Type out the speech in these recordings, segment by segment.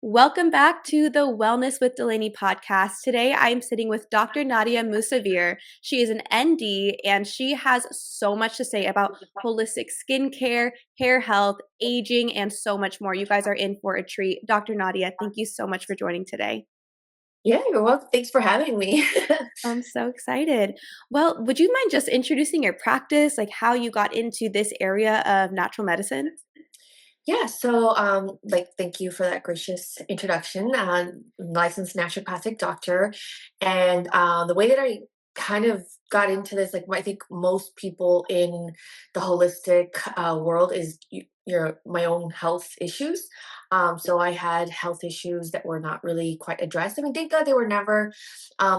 Welcome back to the Wellness with Delaney podcast. Today I'm sitting with Dr. Nadia Musavvir. She is an ND and she has so much to say about holistic skincare, hair health, aging, and so much more. You guys are in for a treat. Dr. Nadia, thank you so much for joining today. Yeah, you're welcome. Thanks for having me. I'm so excited. Well, would you mind just introducing your practice, like how you got into this area of natural medicine? Yeah, thank you for that gracious introduction. Licensed naturopathic doctor, and the way that I kind of got into this, like I think most people in the holistic world, is your my own health issues. So I had health issues that were not really quite addressed. I mean, thank God they were never.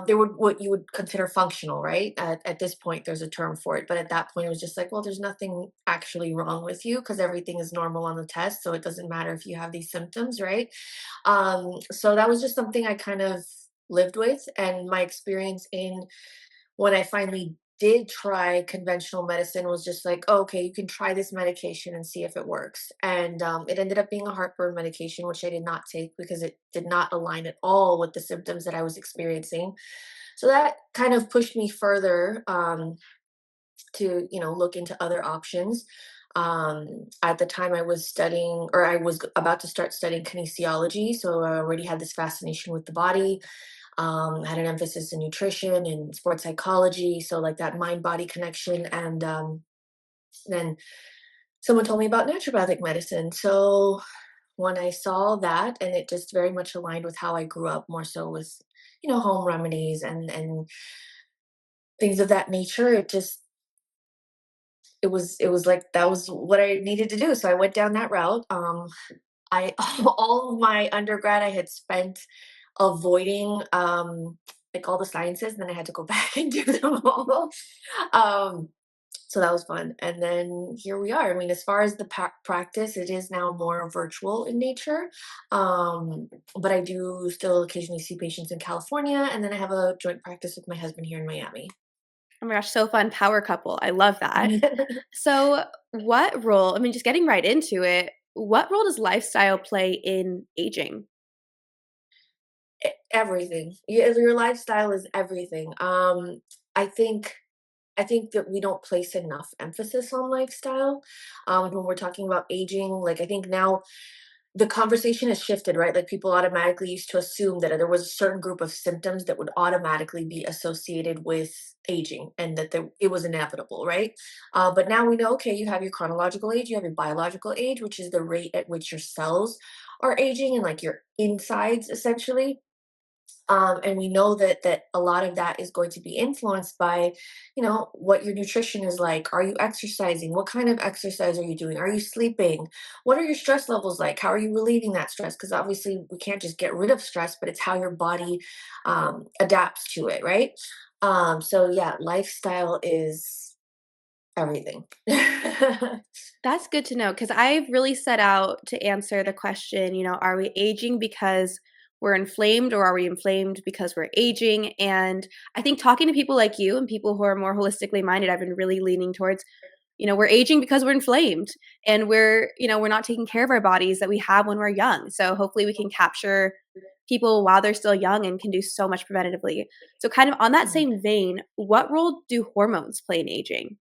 They were what you would consider functional, right? At this point, there's a term for it, but at that point, it was just like, well, there's nothing actually wrong with you because everything is normal on the test, so it doesn't matter if you have these symptoms, right? So that was just something I kind of lived with, and my experience in when I finally did try conventional medicine was just like, oh, okay, you can try this medication and see if it works. And it ended up being a heartburn medication, which I did not take because it did not align at all with the symptoms that I was experiencing. So that kind of pushed me further to, look into other options. At the time, I was studying, or I was about to start studying kinesiology. So I already had this fascination with the body, had an emphasis in nutrition and sports psychology, so like that mind body connection. And then someone told me about naturopathic medicine. So when I saw that, and it just very much aligned with how I grew up, more so with home remedies and things of that nature, it was like that was what I needed to do. So I went down that route. I all of my undergrad I had spent avoiding like all the sciences, and then I had to go back and do them all. Um, so that was fun. And then here we are. I mean, as far as the practice, it is now more virtual in nature. Um, but I do still occasionally see patients in California, and then I have a joint practice with my husband here in Miami. Oh my gosh, so fun. Power couple. I love that. So, what role, I mean, just getting right into it, what role does lifestyle play in aging? Everything. Your lifestyle is everything. I think I think that we don't place enough emphasis on lifestyle when we're talking about aging. Like I think now the conversation has shifted, right? Like people automatically used to assume that there was a certain group of symptoms that would automatically be associated with aging and that it was inevitable, right? But now we know, okay, you have your chronological age, you have your biological age, which is the rate at which your cells are aging and like your insides essentially. And we know that a lot of that is going to be influenced by what your nutrition is like. Are you exercising? What kind of exercise are you doing? Are you sleeping? What are your stress levels like? How are you relieving that stress? Because obviously we can't just get rid of stress, but it's how your body adapts to it, right? So yeah, lifestyle is everything. That's good to know because I've really set out to answer the question, are we aging because we're inflamed or are we inflamed because we're aging? And I think talking to people like you and people who are more holistically minded, I've been really leaning towards, we're aging because we're inflamed and we're not taking care of our bodies that we have when we're young. So hopefully we can capture people while they're still young and can do so much preventatively. So kind of on that same vein, what role do hormones play in aging?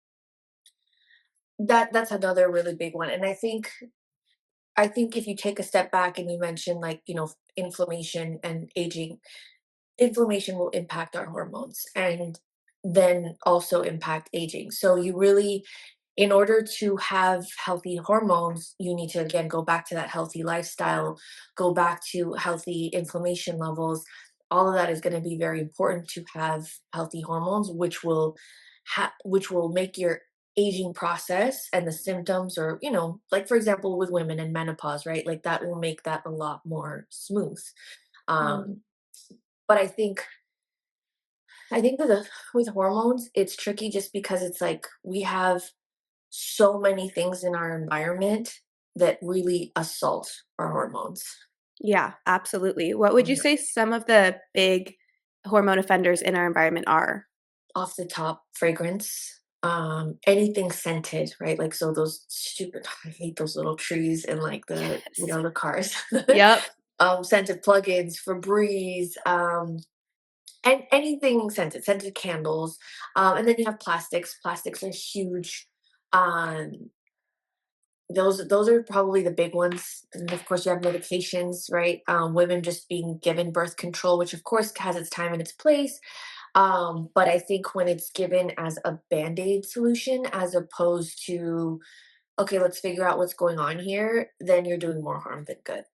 That's another really big one, and I think if you take a step back and you mention like inflammation and aging, inflammation will impact our hormones and then also impact aging. So you really, in order to have healthy hormones, you need to again go back to that healthy lifestyle, go back to healthy inflammation levels. All of that is going to be very important to have healthy hormones, which will make your aging process and the symptoms, or like for example with women and menopause, right? Like that will make that a lot more smooth. Mm. um but I think that with hormones, it's tricky just because it's like we have so many things in our environment that really assault our hormones. Yeah, absolutely. What would you Mhm. say some of the big hormone offenders in our environment are? Off the top, fragrance, anything scented, right? Like so those stupid, I hate those little trees and like the Yes. the cars. Yep. scented plugins, Febreze, and anything scented, scented candles. And then you have plastics. Plastics are huge. Um, those are probably the big ones. And of course, you have medications, right? Women just being given birth control, which of course has its time and its place. But I think when it's given as a band-aid solution, as opposed to, okay, let's figure out what's going on here, then you're doing more harm than good.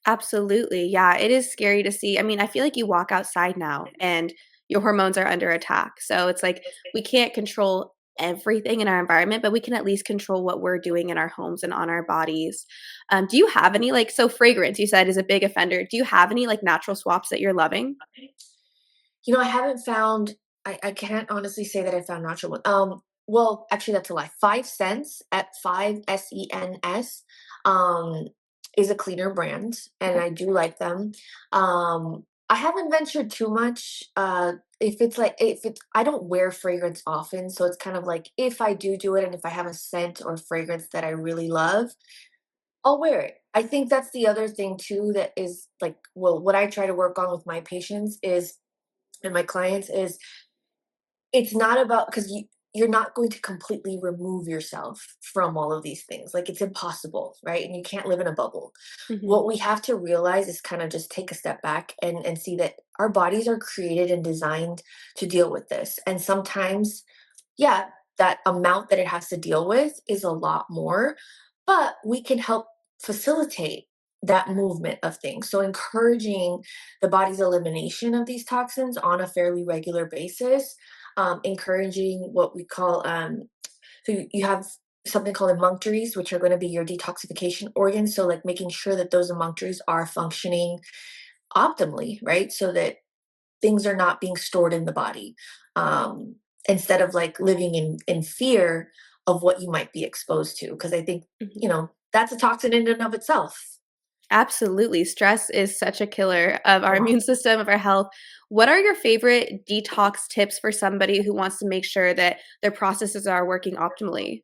Absolutely. Yeah, it is scary to see. I mean, I feel like you walk outside now and your hormones are under attack. So it's like we can't control everything in our environment, but we can at least control what we're doing in our homes and on our bodies. Do you have any like so fragrance you said is a big offender. Do you have any like natural swaps that you're loving? I haven't found. I can't honestly say that I found natural one. Well, actually, that's a lie. 5 Cents at 5 SENS, um, is a cleaner brand, and Okay. I do like them. I haven't ventured too much. If it's, I don't wear fragrance often, so it's kind of like if I do it, and if I have a scent or fragrance that I really love, I'll wear it. I think that's the other thing too that is like, well, what I try to work on with my patients is and my clients is it's not about because you're not going to completely remove yourself from all of these things. Like it's impossible, right? And you can't live in a bubble. Mhm. What we have to realize is kind of just take a step back and see that our bodies are created and designed to deal with this. And sometimes, yeah, that amount that it has to deal with is a lot more, but we can help facilitate that movement of things. So, encouraging the body's elimination of these toxins on a fairly regular basis, encouraging what we call, so you have something called emunctories, which are going to be your detoxification organs. So, like making sure that those emunctories are functioning optimally, right? So that things are not being stored in the body, um, instead of like living in fear of what you might be exposed to, because I think Mhm. that's a toxin in and of itself. Absolutely. Stress is such a killer of our Yeah. immune system, of our health. What are your favorite detox tips for somebody who wants to make sure that their processes are working optimally?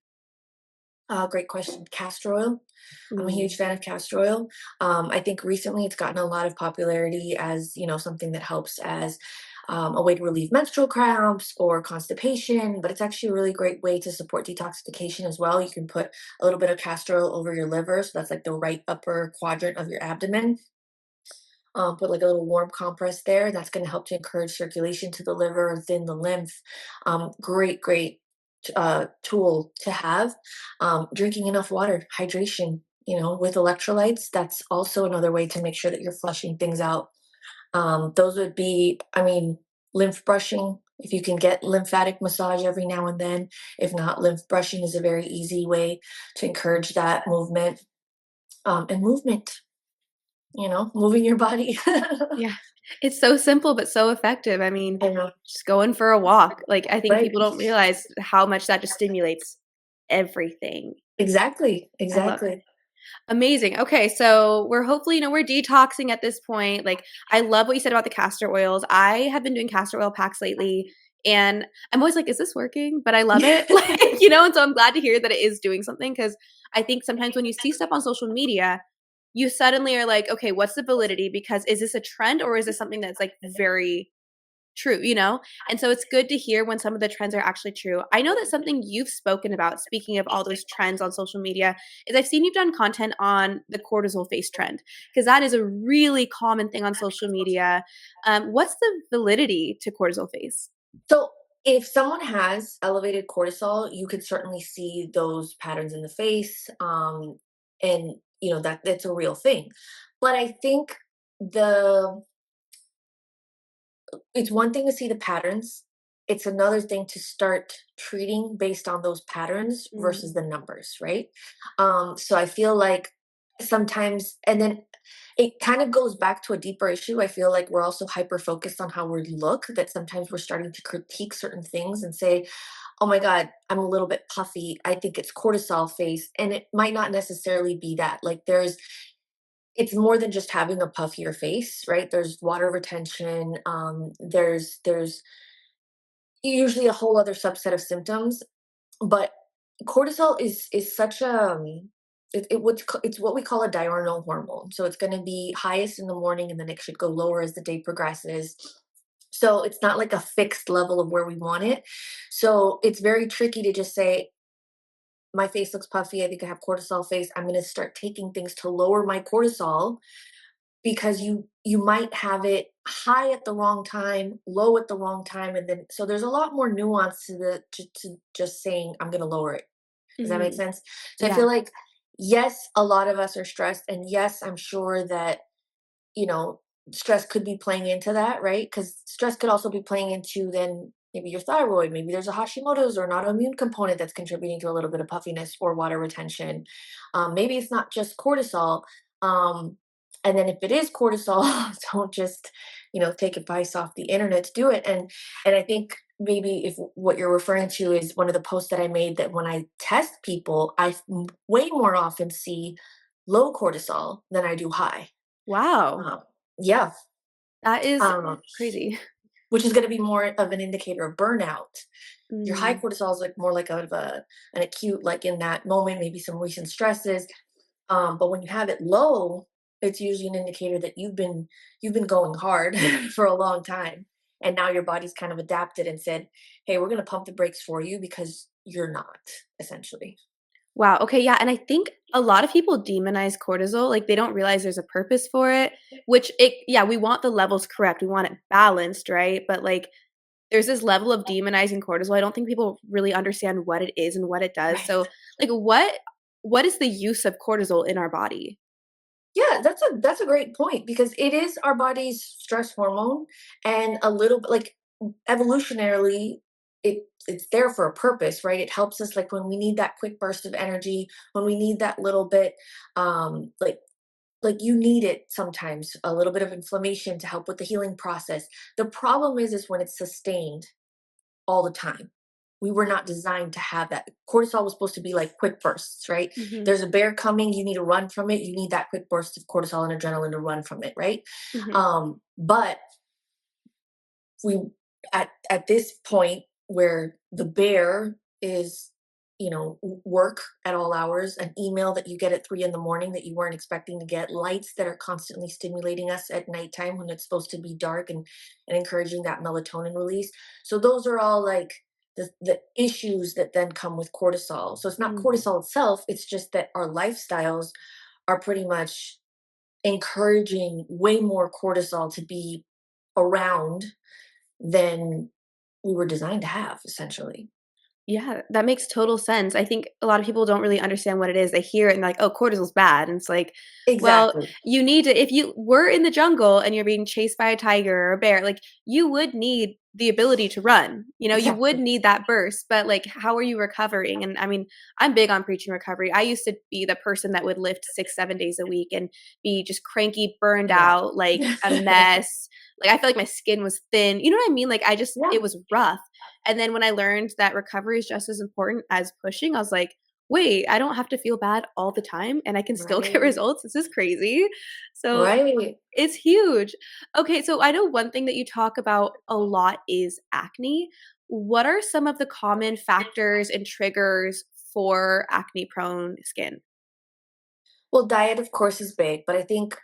Great question. Castor oil. I'm a Mm, huge fan of castor oil. I think recently it's gotten a lot of popularity as something that helps as a way to relieve menstrual cramps or constipation, but it's actually a really great way to support detoxification as well. You can put a little bit of castor oil over your liver, so that's like the right upper quadrant of your abdomen. Put like a little warm compress there. That's going to help to encourage circulation to the liver, thin the lymph. Great tool to have. Drinking enough water, hydration, with electrolytes. That's also another way to make sure that you're flushing things out. Those would be, I mean, lymph brushing. If you can get lymphatic massage every now and then. If not, lymph brushing is a very easy way to encourage that movement. And movement, moving your body. yeah. It's so simple but so effective. I mean, I know. just going for a walk. Like, I think Right. people don't realize how much that just stimulates everything. Exactly, I love it. exactly. Amazing. Okay, so we're hopefully, we're detoxing at this point. Like, I love what you said about the castor oils. I have been doing castor oil packs lately, and I'm always like, "Is this working?" But I love it. Like, and so I'm glad to hear that it is doing something because I think sometimes when you see stuff on social media, you suddenly are like, "Okay, what's the validity? Because is this a trend or is this something that's like very true, you know? And so it's good to hear when some of the trends are actually true. I know that something you've spoken about, speaking of all those trends on social media, is I've seen you've done content on the cortisol face trend, because that is a really common thing on social media. What's the validity to cortisol face? So, if someone has elevated cortisol, you could certainly see those patterns in the face, and that's a real thing. But I think the it's one thing to see the patterns. It's another thing to start treating based on those patterns versus Mm, the numbers, right? So I feel like sometimes, and then it kind of goes back to a deeper issue. I feel like we're also hyper focused on how we look, that sometimes we're starting to critique certain things and say, oh my God, I'm a little bit puffy. I think it's cortisol face. And it might not necessarily be that. Like it's more than just having a puffier face, right? There's water retention. There's usually a whole other subset of symptoms, but cortisol is such a it's what we call a diurnal hormone. So it's going to be highest in the morning, and then it should go lower as the day progresses. So it's not like a fixed level of where we want it. So it's very tricky to just say, my face looks puffy. I think I have cortisol face. I'm going to start taking things to lower my cortisol, because you might have it high at the wrong time, low at the wrong time, and then so there's a lot more nuance to to just saying I'm going to lower it. Does that make Mhm. sense? So I Yeah. feel like, yes, a lot of us are stressed, and yes, I'm sure that, you know, stress could be playing into that, right? Because stress could also be playing into then maybe your thyroid, maybe there's a Hashimoto's or an autoimmune component that's contributing to a little bit of puffiness or water retention. Maybe it's not just cortisol. Um, and then if it is cortisol, don't just, take advice off the internet to do it. And I think maybe if what you're referring to is one of the posts that I made, that when I test people, way more often see low cortisol than I do high. Wow. um, yeah, That is um, crazy. which is going to be more of an indicator of burnout. Your high Mm. cortisol is like more like an acute, like in that moment, maybe some recent stresses. But when you have it low, it's usually an indicator that you've been going hard for a long time, and now your body's kind of adapted and said, "Hey, we're going to pump the brakes for you because you're not," essentially. Wow, okay, yeah, and I think a lot of people demonize cortisol, like, they don't realize there's a purpose for it, which it yeah, we want the levels correct, we want it balanced, right? But, like, there's this level of demonizing cortisol, I don't think people really understand what it is and what it does, Right. so, like, what is the use of cortisol in our body? Yeah, that's a great point, because it is our body's stress hormone, and a little bit like, evolutionarily, it's there for a purpose, right? It helps us, like when we need that quick burst of energy, when we need that little bit, like you need it sometimes, a little bit of inflammation to help with the healing process. The problem is when it's sustained all the time. We were not designed to have that. Cortisol was supposed to be like quick bursts, right? Mhm, There's a bear coming, you need to run from it. You need that quick burst of cortisol and adrenaline to run from it, right? mhm. But we at this point where the bear is, work at all hours, an email that you get at 3 in the morning that you weren't expecting to get, lights that are constantly stimulating us at nighttime when it's supposed to be dark, and encouraging that melatonin release. So those are all like the issues that then come with cortisol. So it's not Mm. cortisol itself, it's just that our lifestyles are pretty much encouraging way more cortisol to be around than we were designed to have, essentially. Yeah, that makes total sense. I think a lot of people don't really understand what it is. They hear it and like, "Oh, cortisol's bad." And it's like, well, Exactly. you need to if you were in the jungle and you're being chased by a tiger or a bear, like you would need the ability to run. You would Exactly. need that burst, but like how are you recovering? And I mean, I'm big on preaching recovery. I used to be the person that would lift 6, 7 days a week and be just cranky, burned Yeah. out, like a mess. Like I feel like my skin was thin. You know what I mean? Like I just Yeah. it was rough. And then when I learned that recovery is just as important as pushing, I was like, wait, I don't have to feel bad all the time and I can still get Right. results. This is crazy. So Right. it's huge. Okay, so I know one thing that you talk about a lot is acne. What are some of the common factors and triggers for acne prone skin? Well, diet, of course, is big, but I think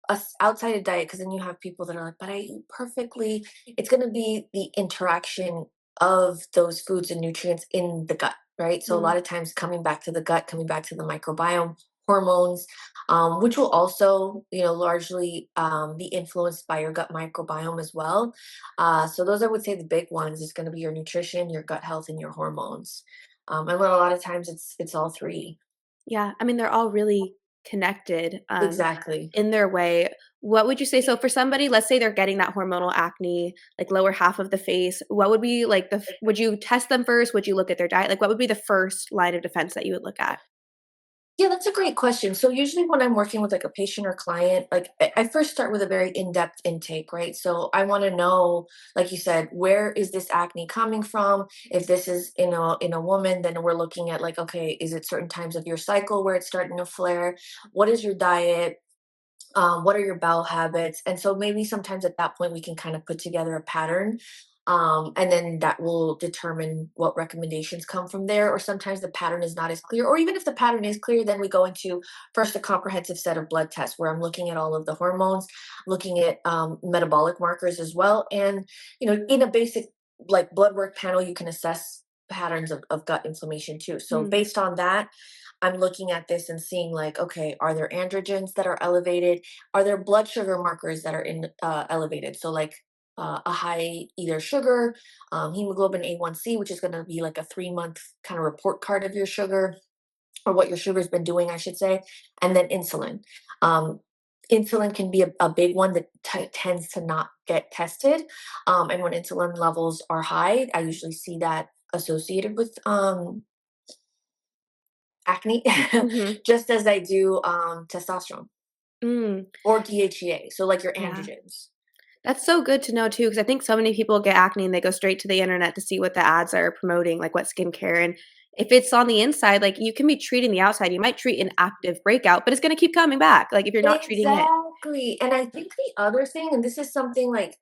us outside of diet, because then you have people that are like, but I eat perfectly. It's going to be the interaction of those foods and nutrients in the gut, right? So a Mm, lot of times coming back to the gut, coming back to the microbiome, hormones, which will also, largely be influenced by your gut microbiome as well. So those, I would say, the big ones is going to be your nutrition, your gut health, and your hormones. And then a lot of times it's all three. yeah, I mean, they're all really connected. Exactly. In their way, what would you say so for somebody, let's say they're getting that hormonal acne, like lower half of the face, what would be like would you test them first? Would you look at their diet? Like what would be the first line of defense that you would look at? Yeah, that's a great question. So usually when I'm working with like a patient or client, like I first start with a very in-depth intake, right? So I want to know, like you said, where is this acne coming from? If this is in a woman, then we're looking at like, okay, is it certain times of your cycle where it's starting to flare? What is your diet? What are your bowel habits? And so maybe sometimes at that point we can kind of put together a pattern. And then that will determine what recommendations come from there. Or sometimes the pattern is not as clear. Or even if the pattern is clear, then we go into first a comprehensive set of blood tests where I'm looking at all of the hormones, looking at metabolic markers as well. And, in a basic like blood work panel, you can assess patterns of gut inflammation too. So Mm. based on that, I'm looking at this and seeing like, okay, are there androgens that are elevated? Are there blood sugar markers that are elevated? So like a high either sugar, hemoglobin A1C, which is going to be like a 3 month kind of report card of your sugar or what your sugar's been doing, I should say, and then insulin. Um, Insulin can be a big one that tends to not get tested. And when insulin levels are high, I usually see that associated with acne, Mhm. just as I do testosterone Mm. or DHEA. So, like your Yeah. androgens. That's so good to know too, because I think so many people get acne and they go straight to the internet to see what the ads are promoting, like what skincare. And if it's on the inside, like you can be treating the outside. You might treat an active breakout, but it's going to keep coming back. Like if you're not treating it. Exactly. And I think the other thing, and this is something like,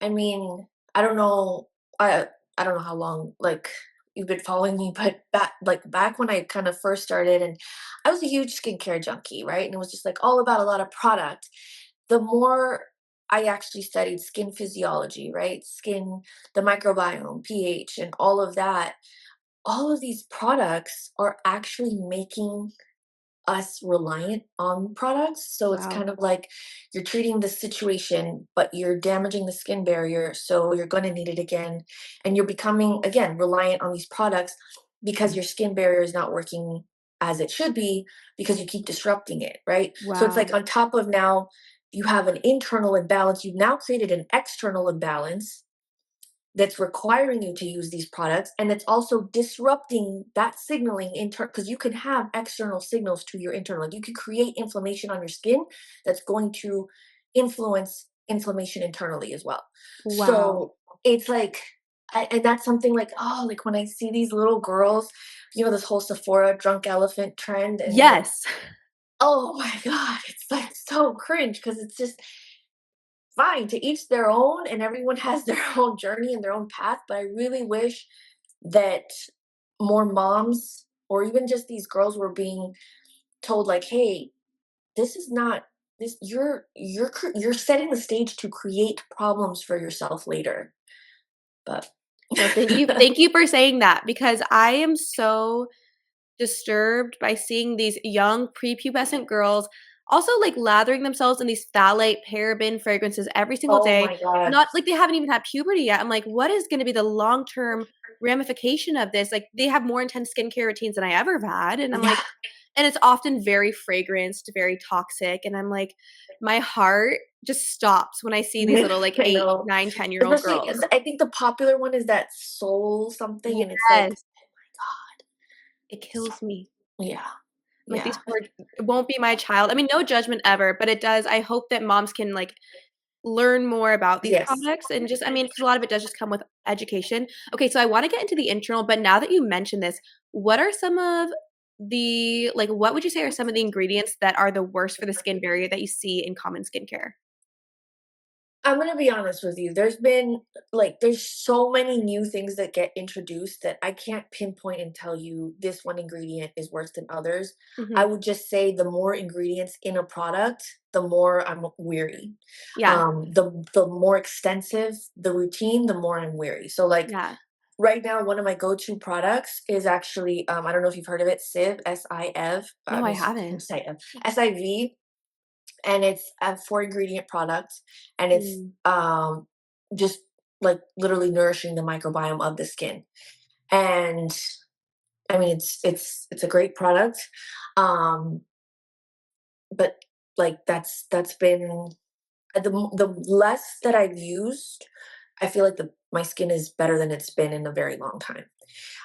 I mean, I don't know, I don't know how long like you've been following me, but back when I kind of first started, and I was a huge skincare junkie, right? And it was just like all about a lot of product. The more I actually studied skin physiology, right? Skin, the microbiome, pH, and all of these products are actually making us reliant on products. So it's kind Wow. of like you're treating the situation, but you're damaging the skin barrier. So you're going to need it again. And you're becoming, again, reliant on these products because your skin barrier is not working as it should be because you keep disrupting it, right? So it's like Wow. on top of now, you have an internal imbalance. You've now created an external imbalance that's requiring you to use these products, and it's also disrupting that signaling because you can have external signals to your internal, like you can create inflammation on your skin that's going to influence inflammation internally as well. Wow. So it's like and that's something like, oh, like when I see these little girls, this whole Sephora drunk elephant trend, and like, Yes. oh my god, it's like so cringe because it's just fine, to each their own, and everyone has their own journey and their own path. But I really wish that more moms or even just these girls were being told like, hey, this is not this you're setting the stage to create problems for yourself later. But No, thank you. Thank you for saying that because I am so disturbed by seeing these young prepubescent girls also like lathering themselves in these phthalate paraben fragrances every single oh day. my god. Not like they haven't even had puberty yet. I'm like, what is going to be the long term ramification of this? Like they have more intense skincare routines than I ever have had, and I'm Yeah, like, and it's often very fragranced, very toxic, and I'm like, my heart just stops when I see these little like I 8, know. 9, 10 year old Especially, girls. I think the popular one is that soul something, and it's like, Yes, oh it kills me. my god. Yeah, Like yeah, these poor it won't be my child. I mean, no judgment ever, but it does I hope that moms can, like, learn more about these yes. products and just I mean, because a lot of it does just come with education. Okay, so I wanna get into the internal, but now that you mention this, what are some of the like, what would you say are some of the ingredients that are the worst for the skin barrier that you see in common skincare? I'm gonna be honest with you. There's so many new things that get introduced that I can't pinpoint and tell you this one ingredient is worse than others. I Mhm. would just say the more ingredients in a product, the more I'm weary. Yeah, The more extensive the routine, the more I'm weary. So like yeah. right now, one of my go-to products is actually I don't know if you've heard of it, Siv, S-I-V, No, I haven't. S-I-V, S-I-V, and it's a 4 ingredient product, and it's Mm. just like literally nourishing the microbiome of the skin. And I mean, it's a great product, um but like that's been the less that I've used, I feel like the my skin is better than it's been in a very long time.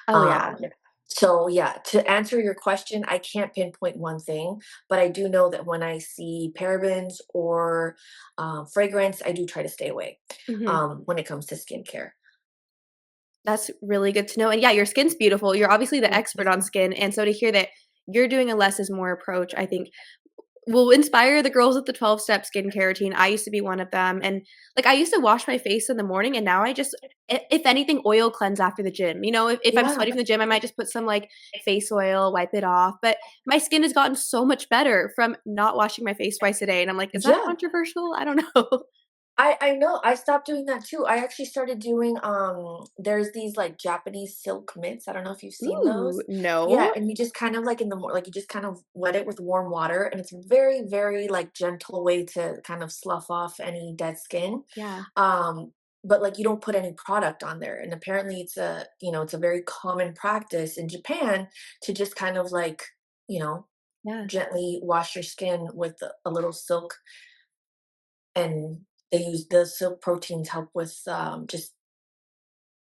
Oh, yeah. Um, so yeah, to answer your question, I can't pinpoint one thing, but I do know that when I see parabens or fragrance, I do try to stay away Mhm. when it comes to skincare. That's really good to know, and yeah, your skin's beautiful. You're obviously the Thank expert on you. skin, and so to hear that you're doing a less is more approach, I think will inspire the girls with the 12-step skincare routine. I used to be one of them, and, like, I used to wash my face in the morning, and now I just if anything, oil cleanse after the gym. You know, if I'm Yeah, sweaty from the gym, I might just put some, like, face oil, wipe it off, but my skin has gotten so much better from not washing my face twice a day, and I'm like, "Is that yeah. controversial? I don't know." I know, I stopped doing that too. I actually started doing, there's these, like, Japanese silk mitts, I don't know if you've seen Ooh, those? Yeah, no. and you just kind of, like, in the like, you just kind of wet it with warm water, and it's a very, very, like, gentle way to kind of slough off any dead skin. Yeah, Um, but, like, you don't put any product on there, and apparently it's a very common practice in Japan to just kind of, like, you know, yeah, gently wash your skin with a little silk, and they use the silk proteins help with just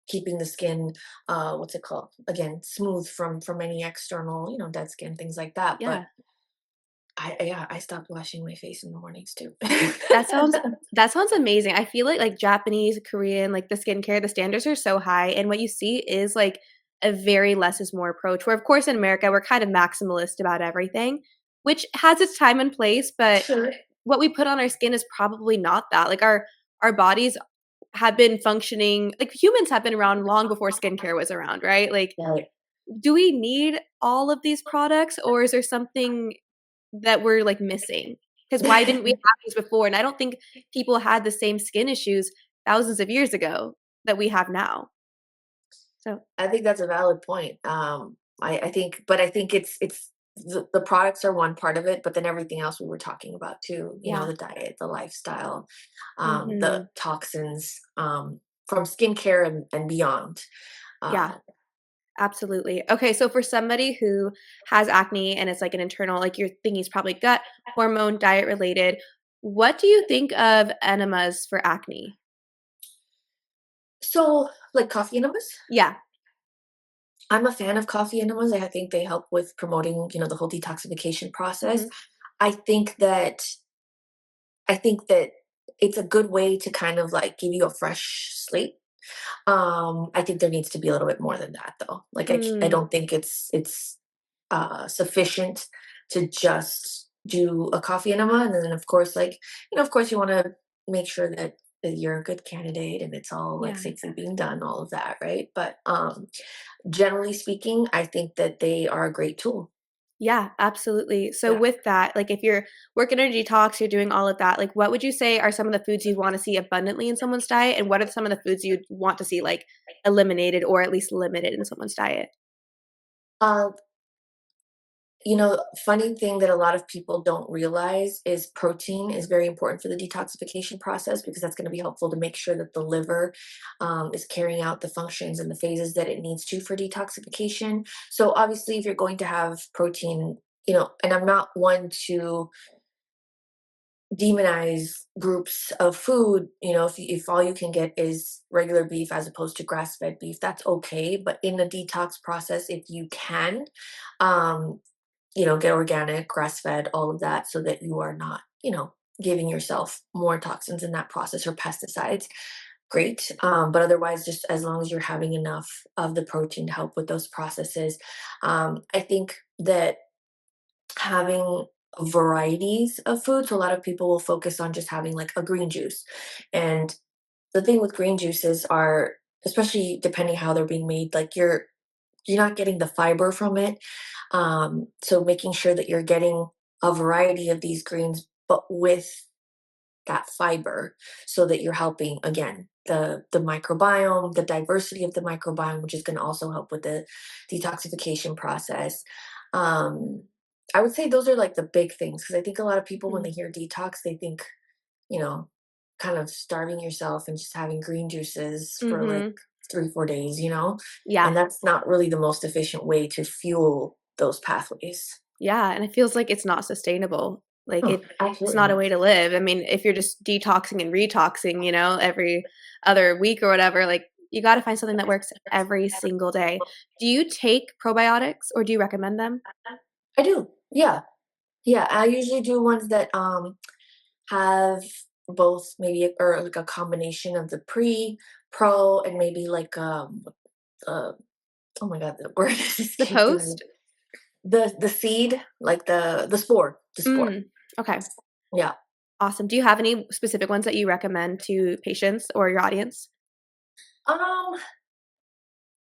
keeping the skin, what's it called again, smooth from any external, dead skin, things like that. But yeah. I stopped washing my face in the mornings too. That sounds that sounds amazing. I feel like Japanese, Korean, like, the skincare, the standards are so high, and what you see is, like, a very less is more approach, where, of course, in America, we're kind of maximalist about everything, which has its time and place, but Sure. what we put on our skin is probably not that. Like, our bodies have been functioning like, humans have been around long before skincare was around, right? Like, Right. do we need all of these products, or is there something that we're, like, missing? Because why didn't we have these before? And I don't think people had the same skin issues thousands of years ago that we have now. So, I think that's a valid point. I think it's the products are one part of it, but then everything else we were talking about too. yeah. The diet, the lifestyle, the Mhm. toxins, from skincare and beyond. Yeah, Uh, absolutely. Okay, so for somebody who has acne and it's, like, an internal like, you're thinking it's probably gut, hormone, diet related, what do you think of enemas for acne? so, like coffee enemas, Yeah. I'm a fan of coffee enemas. I think they help with promoting, the whole detoxification process. Mhm. I think that I think that it's a good way to kind of like give you a fresh slate. I think there needs to be a little bit more than that though. Like I Mm, don't think it's sufficient to just do a coffee enema, and then of course, like, of course you want to make sure that you're a good candidate and it's all like yeah. safely being done, all of that, right? But generally speaking, I think that they are a great tool. Yeah, absolutely. So Yeah. with that, like, if you're working on a detox, you're doing all of that, like, what would you say are some of the foods you'd wanna see abundantly in someone's diet, and what are some of the foods you'd want to see, like, eliminated or at least limited in someone's diet? Uh, funny thing that a lot of people don't realize is protein is very important for the detoxification process, because that's going to be helpful to make sure that the liver is carrying out the functions and the phases that it needs to for detoxification. So, obviously, if you're going to have protein, and I'm not one to demonize groups of food, if all you can get is regular beef as opposed to grass-fed beef, that's okay. But in the detox process, if you can, um, get organic, grass fed, all of that, so that you are not, giving yourself more toxins in that process or pesticides. Great. But otherwise, just as long as you're having enough of the protein to help with those processes, I think that having varieties of food, so a lot of people will focus on just having like a green juice. And the thing with green juices are, especially depending how they're being made, like you're not getting the fiber from it. So making sure that you're getting a variety of these greens, but with that fiber, so that you're helping again the microbiome, the diversity of the microbiome, which is going to also help with the detoxification process. Um, I would say those are like the big things, because I think a lot of people when Mm, they hear detox, they think, you know, kind of starving yourself and just having green juices for like mhm. 3, 4 days. Yeah. And that's not really the most efficient way to fuel those pathways. Yeah, and it feels like it's not sustainable. Like, Oh, it's absolutely not a not. way to live. I mean, if you're just detoxing and retoxing, every other week or whatever, like, you gotta find something that works every single day. Do you take probiotics or do you recommend them? I do. Yeah. Yeah. I usually do ones that have both, maybe, or like a combination of the pro, and maybe like uh oh my god, the word is The escaping me. post? The seed, like the spore, the spore. Mm. Okay. Yeah. Awesome. Do you have any specific ones that you recommend to patients or your audience? Um,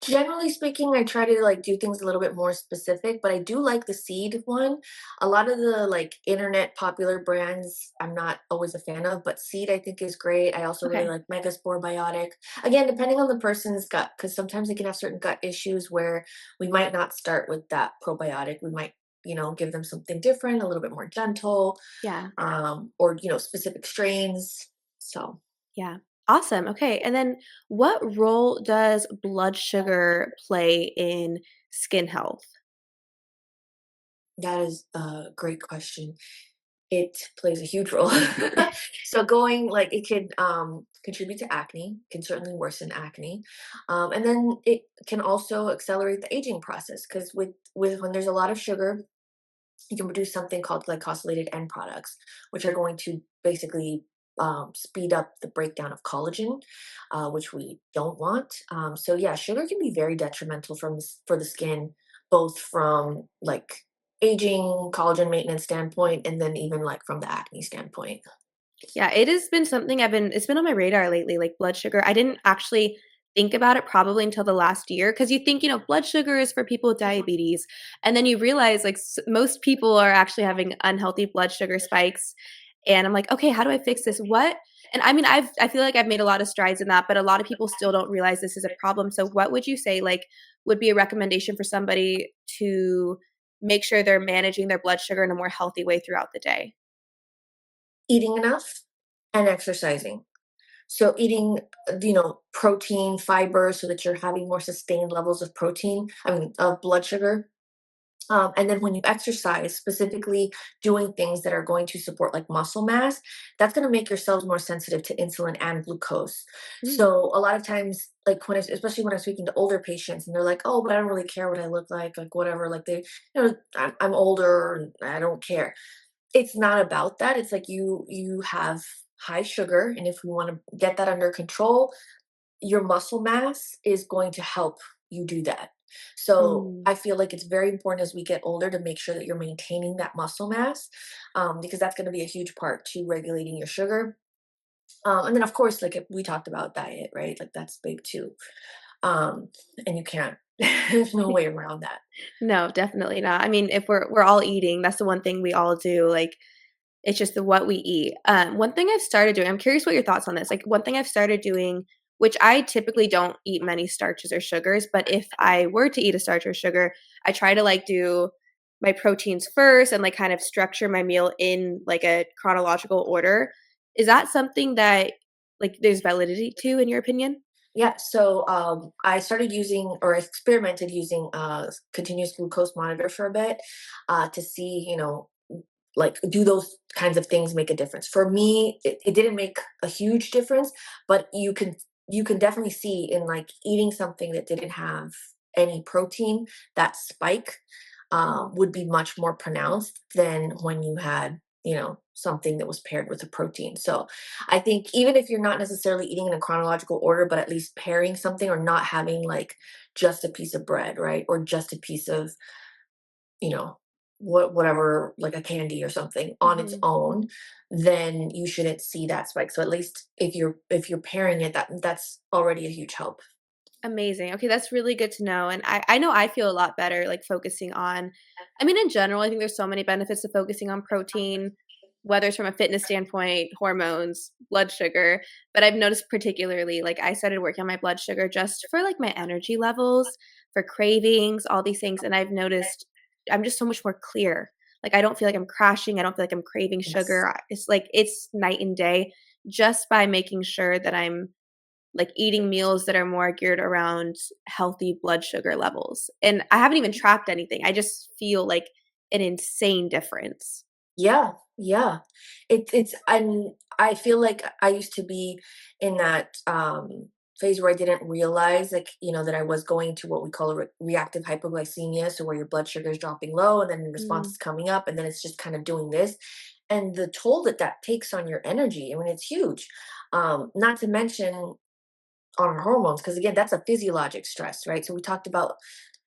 Generally speaking, I try to like do things a little bit more specific, but I do like the seed one. A lot of the like internet popular brands, I'm not always a fan of, but seed I think is great. I also really Okay. like Megaspore Biotic. Again, depending on the person's gut, because sometimes they can have certain gut issues where we might not start with that probiotic. We might, give them something different, a little bit more gentle, Yeah. or specific strains. So Yeah. Awesome. Okay. And then what role does blood sugar play in skin health? that is a great question. It plays a huge role. So going like it could contribute to acne, can certainly worsen acne. And then it can also accelerate the aging process because with when there's a lot of sugar, you can produce something called glycosylated end products, which are going to basically speed up the breakdown of collagen, which we don't want. So yeah, sugar can be very detrimental for the skin, both from like aging, collagen maintenance standpoint, and then even like from the acne standpoint. Yeah, it has been something it's been on my radar lately, like blood sugar. I didn't actually think about it probably until the last year because you think, blood sugar is for people with diabetes. And then you realize like most people are actually having unhealthy blood sugar spikes. And I'm like, okay, how do I fix this? What? And I mean, I feel like I've made a lot of strides in that, but a lot of people still don't realize this is a problem. So what would you say like would be a recommendation for somebody to make sure they're managing their blood sugar in a more healthy way throughout the day? Eating enough and exercising. So eating, protein, fiber, so that you're having more sustained levels of protein, I mean, of blood sugar. And then when you exercise, specifically doing things that are going to support like muscle mass, that's going to make your cells more sensitive to insulin and glucose. Mm, So a lot of times, like especially when I'm speaking to older patients, and they're like, "Oh, but I don't really care what I look like whatever." Like I'm older and I don't care. It's not about that. It's like you have high sugar, and if we want to get that under control, your muscle mass is going to help you do that. So mm. I feel like it's very important as we get older to make sure that you're maintaining that muscle mass, because that's going to be a huge part to regulating your sugar. And then, of course, like we talked about diet, right? Like that's big too. Um, and you can't, there's no way around that. No, definitely not. I mean, if we're all eating, that's the one thing we all do, like, it's just the what we eat. One thing I've started doing I'm curious what your thoughts on this, like, one thing I've started doing, which I typically don't eat many starches or sugars, but if I were to eat a starch or sugar, I try to, like, do my proteins first and, like, kind of structure my meal in, like, a chronological order. Is that something that, like, there's validity to, in your opinion? Yeah, so I started using or experimented using continuous glucose monitor for a bit to see, like do those kinds of things make a difference. For me, it didn't make a huge difference, but you can definitely see in like eating something that didn't have any protein, that spike would be much more pronounced than when you had something that was paired with a protein. So I think even if you're not necessarily eating in a chronological order, but at least pairing something or not having like just a piece of bread, right? Or just a piece of, you know, whatever, like a candy or something on its Mhm. own, then you shouldn't see that spike. So at least if you're pairing it, that's already a huge help. Amazing. Okay, that's really good to know. And I know I feel a lot better like focusing on I mean in general, I think there's so many benefits to focusing on protein, whether it's from a fitness standpoint, hormones, blood sugar, but I've noticed particularly like I started working on my blood sugar just for like my energy levels, for cravings, all these things and I've noticed I'm just so much more clear. Like I don't feel like I'm crashing, I don't feel like I'm craving Yes. sugar. It's like it's night and day just by making sure that I'm like eating meals that are more geared around healthy blood sugar levels. And I haven't even tracked anything. I just feel like an insane difference. Yeah, yeah. It's and I feel like I used to be in that phase where I didn't realize like, that I was going to what we call a reactive hypoglycemia, so where your blood sugar is dropping low and then the response Mm, is coming up and then it's just kind of doing this. And the toll that that takes on your energy, I mean, it's huge. Not to mention on our hormones, because again, that's a physiologic stress, right? So we talked about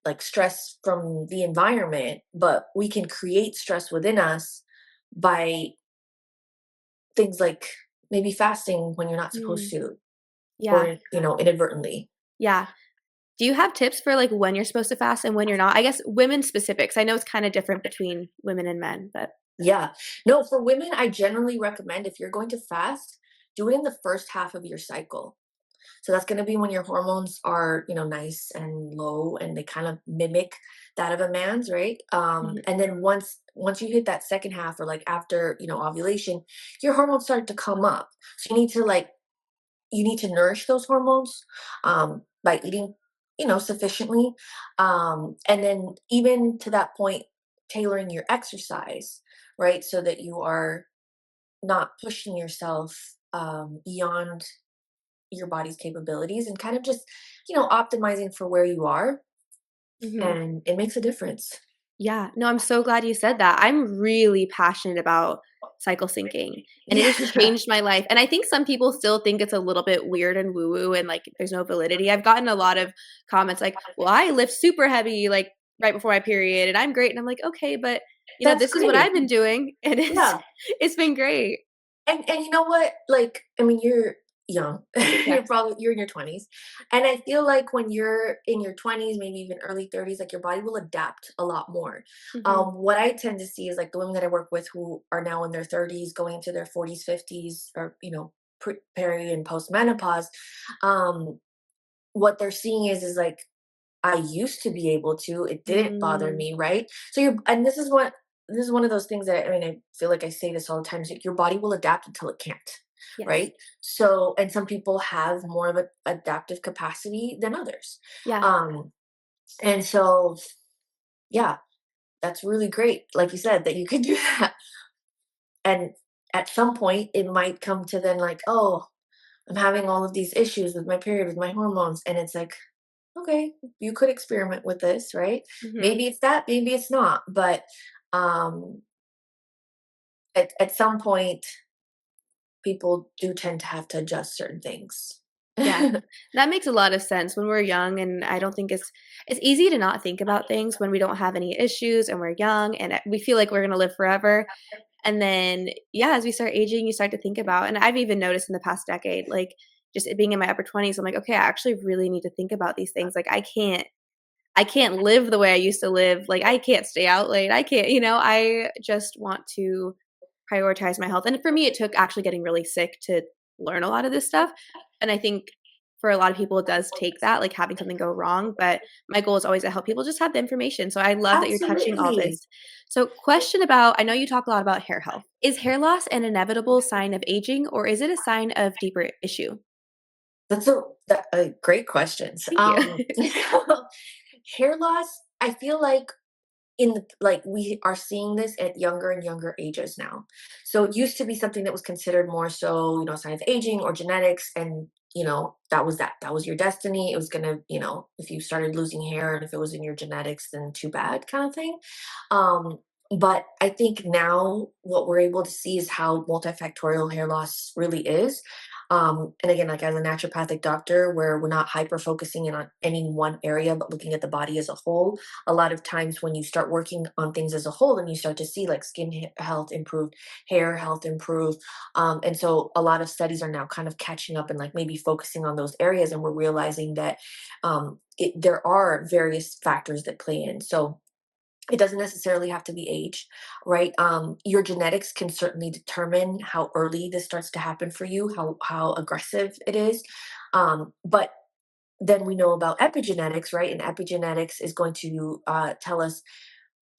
like stress from the environment, but we can create stress within us by things like maybe fasting when you're not supposed Mm, to, yeah, or, inadvertently. yeah. Do you have tips for, like, when you're supposed to fast and when you're not? I guess women specifics. I know it's kinda different between women and men, but Yeah. No, for women, I generally recommend if you're going to fast, do it in the first half of your cycle. So that's going to be when your hormones are, nice and low and they kind of mimic that of a man's, right? Mhm, And then once you hit that second half or like after, ovulation, your hormones start to come up. So you need to nourish those hormones by eating, sufficiently. And then even to that point, tailoring your exercise, right? So that you are not pushing yourself beyond your body's capabilities and kind of just, optimizing for where you are. mhm. And it makes a difference. Yeah, no, I'm so glad you said that. I'm really passionate about cycle syncing, and it has Yeah, changed my life, and I think some people still think it's a little bit weird and woo-woo and, like, there's no validity. I've gotten a lot of comments like, "Well, I lift super heavy, like, right before my period, and I'm great," and I'm like, "Okay, but, that's this is what great. I've been doing, and Yeah. it's been great." And you know what? Like, I mean, you're young. Yes. You're in your 20s. And I feel like when you're in your 20s, maybe even early 30s, like your body will adapt a lot more. Mhm, What I tend to see is like the women that I work with who are now in their 30s, going into their 40s, 50s, or peri and post menopause. Um, what they're seeing is like I used to be able to. It didn't bother mm, me, right? So and this is one of those things that I mean, I feel like I say this all the time. Is like your body will adapt until it can't, yes. right? So, and some people have more of an adaptive capacity than others. Yeah, Um, and so, yeah, that's really great. Like you said, that you can do that. And at some point, it might come to then like, oh, I'm having all of these issues with my period, with my hormones, and it's like, okay, you could experiment with this, right? mhm, Maybe it's that, maybe it's not. But um, at some point, people do tend to have to adjust certain things. yes. That makes a lot of sense when we're young, and I don't think it's easy to not think about things when we don't have any issues and we're young and, we feel like we're gonna live forever, and then, yeah, as we start aging, you start to think about and I've even noticed in the past decade, like, just it being in my upper 20s, I'm like, "Okay, I actually really need to think about these things, like, I can't live the way I used to live, like, I can't stay out late, I can't," I just want to prioritize my health, and for me, it took actually getting really sick to learn a lot of this stuff, and I think for a lot of people, it does take that, like, having something go wrong, but my goal is always to help people just have the information, so I love that you're touching all Absolutely. this. So, question about I know you talk a lot about hair health. Is hair loss an inevitable sign of aging, or is it a sign of deeper issue? That's a great questions. Thank you. Hair loss, I feel like we are seeing this at younger and younger ages now. So it used to be something that was considered more so, sign of aging or genetics, and that was your destiny. It was gonna, if you started losing hair and if it was in your genetics, then too bad, kind of thing. um but I think now what we're able to see is how multifactorial hair loss really is. And again, like as a naturopathic doctor, where we're not hyper focusing in on any one area but looking at the body as a whole, a lot of times when you start working on things as a whole and you start to see like health improved, hair health improve. And so a lot of studies are now kind of catching up and like maybe focusing on those areas, and we're realizing that there are various factors that play in. So it doesn't necessarily have to be age, right? Your genetics can certainly determine how early this starts to happen for you, how aggressive it is. But then we know about epigenetics, right? And epigenetics is going to tell us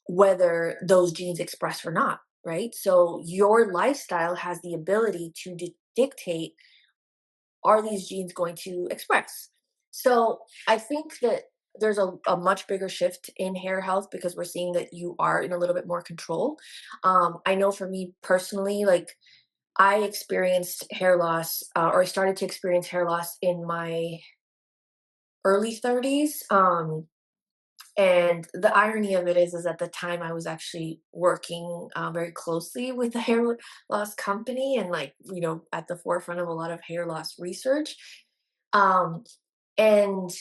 whether those genes express or not, right? So your lifestyle has the ability to dictate, are these genes going to express? So I think that there's a much bigger shift in hair health because we're seeing that you are in a little bit more control. I know for me personally, like I experienced hair loss, or I started to experience hair loss in my early 30s. And the irony of it is at the time I was actually working very closely with a hair loss company, and like, at the forefront of a lot of hair loss research. Um, and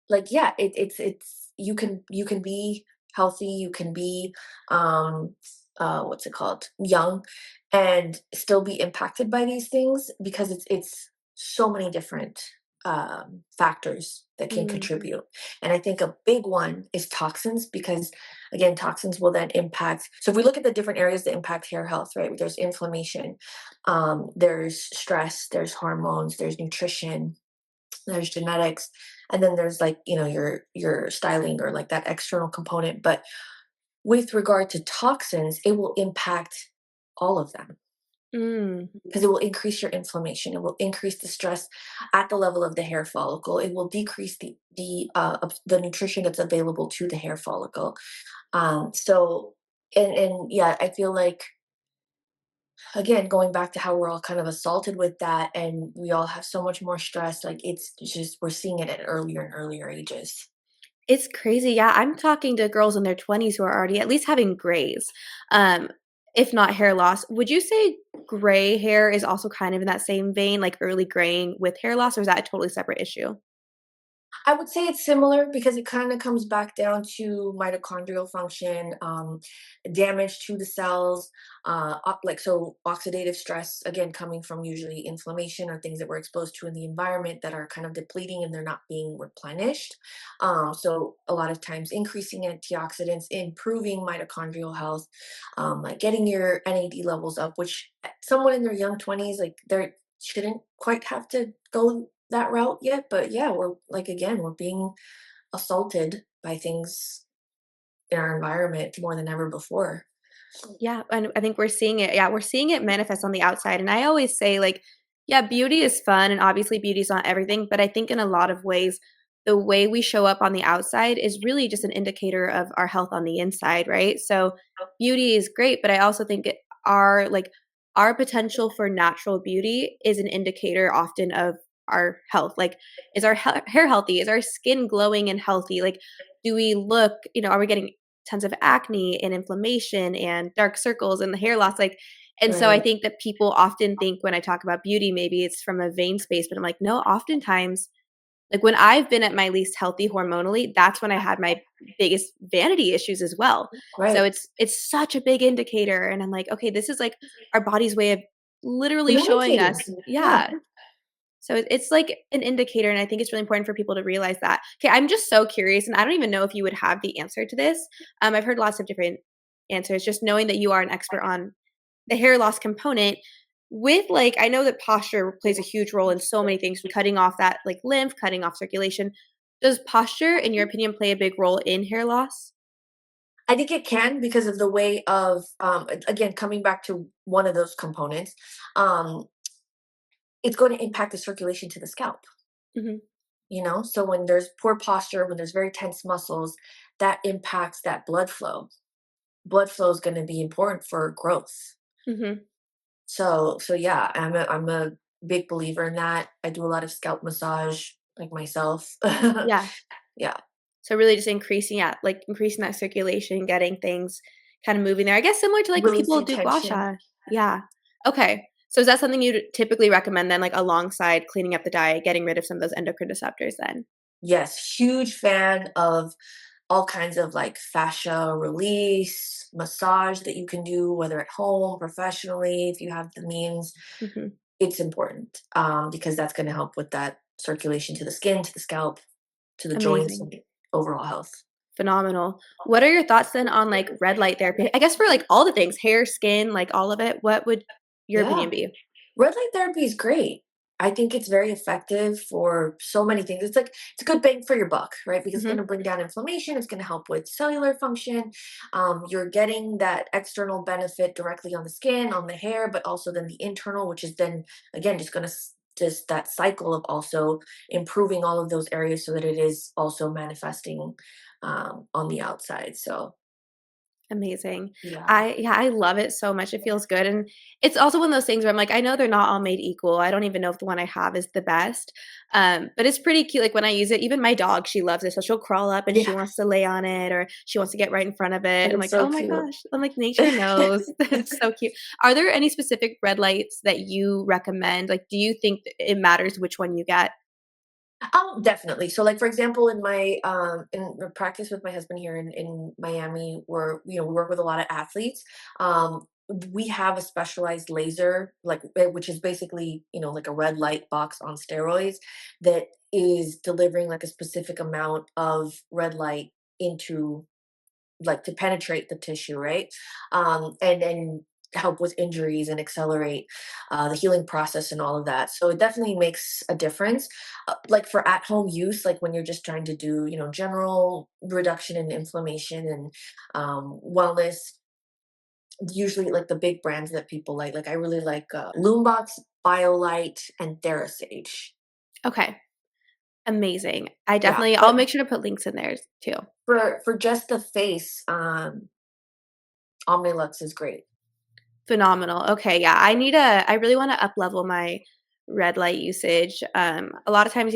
like, yeah, it's you can be healthy, you can be um what's it called, young, and still be impacted by these things because it's so many different factors that can Mm, contribute. And I think a big one is toxins because, again, toxins will then impact. So if we look at the different areas that impact hair health, right? There's inflammation, there's stress, there's hormones, there's nutrition, there's genetics, and then there's like, your styling or like that external component. But with regard to toxins, it will impact all of them mm. because it will increase your inflammation. It will increase the stress at the level of the hair follicle. It will decrease the nutrition that's available to the hair follicle. So and yeah, I feel like, again, going back to how we're all kind of assaulted with that, and we all have so much more stress. Like it's just we're seeing it at earlier and earlier ages. It's crazy, yeah, I'm talking to girls in their 20s who are already at least having grays, um, if not hair loss. Would you say gray hair is also kind of in that same vein, like early graying with hair loss, or is that a totally separate issue? I would say it's similar because it kind of comes back down to mitochondrial function, damage to the cells, like so oxidative stress, again, coming from usually inflammation or things that we're exposed to in the environment that are kind of depleting and they're not being replenished. So a lot of times increasing antioxidants, improving mitochondrial health, like getting your NAD levels up, which someone in their young 20s, like they shouldn't quite have to go that route yet, but yeah, we're like again, we're being assaulted by things in our environment more than ever before. Yeah, and I think we're seeing it. Yeah, we're seeing it manifest on the outside. And I always say, like, yeah, beauty is fun, and obviously beauty is not everything. But I think in a lot of ways, the way we show up on the outside is really just an indicator of our health on the inside, right? So beauty is great, but I also think our potential for natural beauty is an indicator often of our health. Like, is our hair healthy? Is our skin glowing and healthy? Like, do we look, are we getting tons of acne and inflammation and dark circles and the hair loss, like, and so I Right. think that people often think when I talk about beauty, maybe it's from a vain space, but I'm like, no, oftentimes, like when I've been at my least healthy hormonally, that's when I had my biggest vanity issues as well. So Right. it's such a big indicator. And I'm like, okay, this is like our body's way of literally showing Communicating. us, Yeah. yeah. So it's like an indicator, and I think it's really important for people to realize that. Okay, I'm just so curious, and I don't even know if you would have the answer to this. I've heard lots of different answers. Just knowing that you are an expert on the hair loss component, with like, I know that posture plays a huge role in so many things, from cutting off that like lymph, cutting off circulation. Does posture, in your opinion, play a big role in hair loss? I think it can because of the way of again coming back to one of those components, um, it's going to impact the circulation to the scalp. Hmm. So when there's poor posture, when there's very tense muscles, that impacts that blood flow. Blood flow is going to be important for growth. Hmm. So yeah, I'm a big believer in that. I do a lot of scalp massage, like myself. Yeah. Yeah, So really just increasing, yeah, like increasing that circulation, getting things kind of moving there. I guess similar to like people releasing do tension. gua. Yeah. Okay. So is that something you'd typically recommend then, like alongside cleaning up the diet, getting rid of some of those endocrine disruptors then? Yes, huge fan of all kinds of like fascia release, massage that you can do, whether at home, professionally, if you have the means. Hmm. It's important because that's going to help with that circulation to the skin, to the scalp, to the joints, Amazing. and overall health. Phenomenal. What are your thoughts then on like red light therapy? I guess for like all the things, hair, skin, like all of it. What would your Yeah. opinion be? Red light therapy is great. I think it's very effective for so many things. It's a good bang for your buck, right? Because it's going to Hmm. bring down inflammation. It's going to help with cellular function. You're getting that external benefit directly on the skin, on the hair, but also then the internal, which is then again just going to just that cycle of also improving all of those areas so that it is also manifesting on the outside. So Amazing. yeah, I love it so much. It feels good, and it's also one of those things where I'm like, I know they're not all made equal. I don't even know if the one I have is the best, but it's pretty cute. Like when I use it, even my dog, she loves it. So she'll crawl up and she yeah, wants to lay on it, or she wants to get right in front of it. and I'm it's like, so oh my cute. gosh. I'm like, nature knows. It's so cute. Are there any specific red lights that you recommend? Like, do you think it matters which one you get? Definitely. So, like for example, in the practice with my husband here in Miami, where we work with a lot of athletes. We have a specialized laser, like which is basically like a red light box on steroids that is delivering like a specific amount of red light into like to penetrate the tissue, right? And help with injuries and accelerate the healing process and all of that. So it definitely makes a difference. Like for at home use, like when you're just trying to do, general reduction in inflammation and wellness, usually like the big brands that people like I really like Loombox, BioLite, and TheraSage. Okay, amazing. I Yeah, definitely I'll but make sure to put links in there too. for just the face, Omnilux is great. Phenomenal. Okay, yeah, I really wanna up level my red light usage. A lot of times,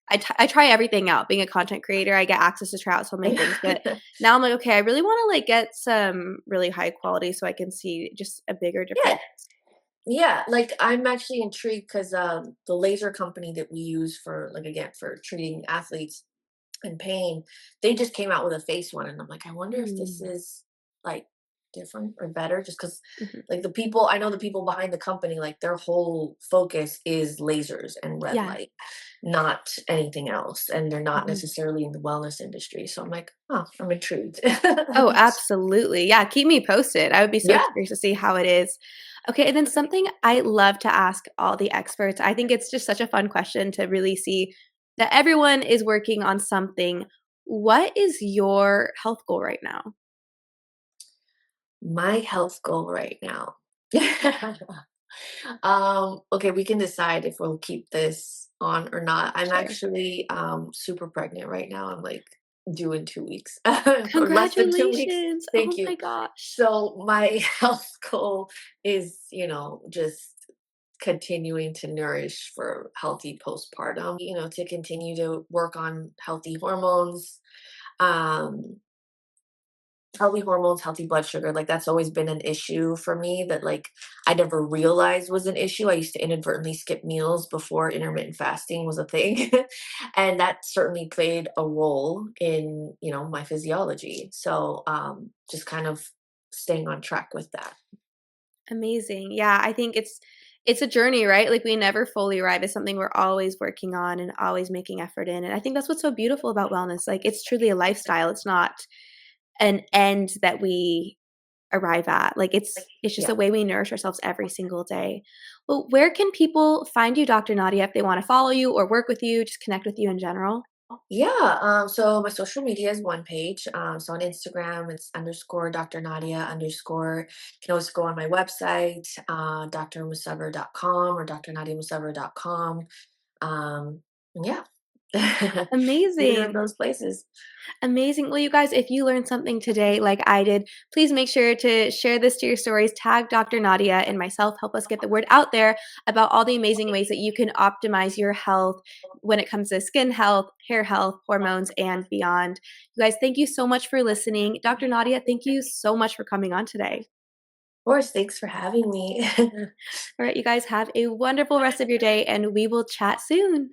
I try everything out. Being a content creator, I get access to try out so many things, but now I'm like, "Okay, I really wanna, like, get some really high quality so I can see just a bigger Yeah, difference." yeah, like, I'm actually intrigued because the laser company that we use for, like, again, for treating athletes in pain, they just came out with a face one, and I'm like, "I wonder if this Mm, is, like, different or better," just because, mhm. like, the people behind the company, like, their whole focus is lasers and red Yeah. light, not anything else, and they're not Mhm. necessarily in the wellness industry, so I'm like, "Oh, I'm intrigued." Oh, absolutely. Yeah, keep me posted. I would be so Yeah. curious to see how it is. Okay, and then something I love to ask all the experts, I think it's just such a fun question to really see that everyone is working on something. What is your health goal right now? My health goal right now. Okay, we can decide if we'll keep this on or not. I'm Sure. actually super pregnant right now. I'm like due in 2 weeks or less than 2 weeks. Congratulations. Thank Oh you. my gosh. So my health goal is, just continuing to nourish for healthy postpartum, to continue to work on um healthy hormones, healthy blood sugar, like that's always been an issue for me that like I never realized was an issue. I used to inadvertently skip meals before intermittent fasting was a thing. And that certainly played a role in, my physiology. So just kind of staying on track with that. Amazing. Yeah, I think it's a journey, right? Like we never fully arrive. It's something we're always working on and always making effort in. And I think that's what's so beautiful about wellness. Like it's truly a lifestyle. It's not an end that we arrive at. Like it's just Yeah. a way we nourish ourselves every single day. Well, where can people find you, Dr. Nadia, if they want to follow you or work with you, just connect with you in general? Yeah, so my social media is one page. So on Instagram, it's underscore Dr. Nadia underscore. You can always go on my website, drmusavvir.com or drnadiamusavvir.com. And yeah, either of Amazing. those places. Amazing. Well, you guys, if you learned something today like I did, please make sure to share this to your stories, tag Dr. Nadia and myself, help us get the word out there about all the amazing ways that you can optimize your health when it comes to skin health, hair health, hormones, and beyond. You guys, thank you so much for listening. Dr. Nadia, thank you so much for coming on today. Of course, thanks for having me. All right, you guys have a wonderful rest of your day, and we will chat soon.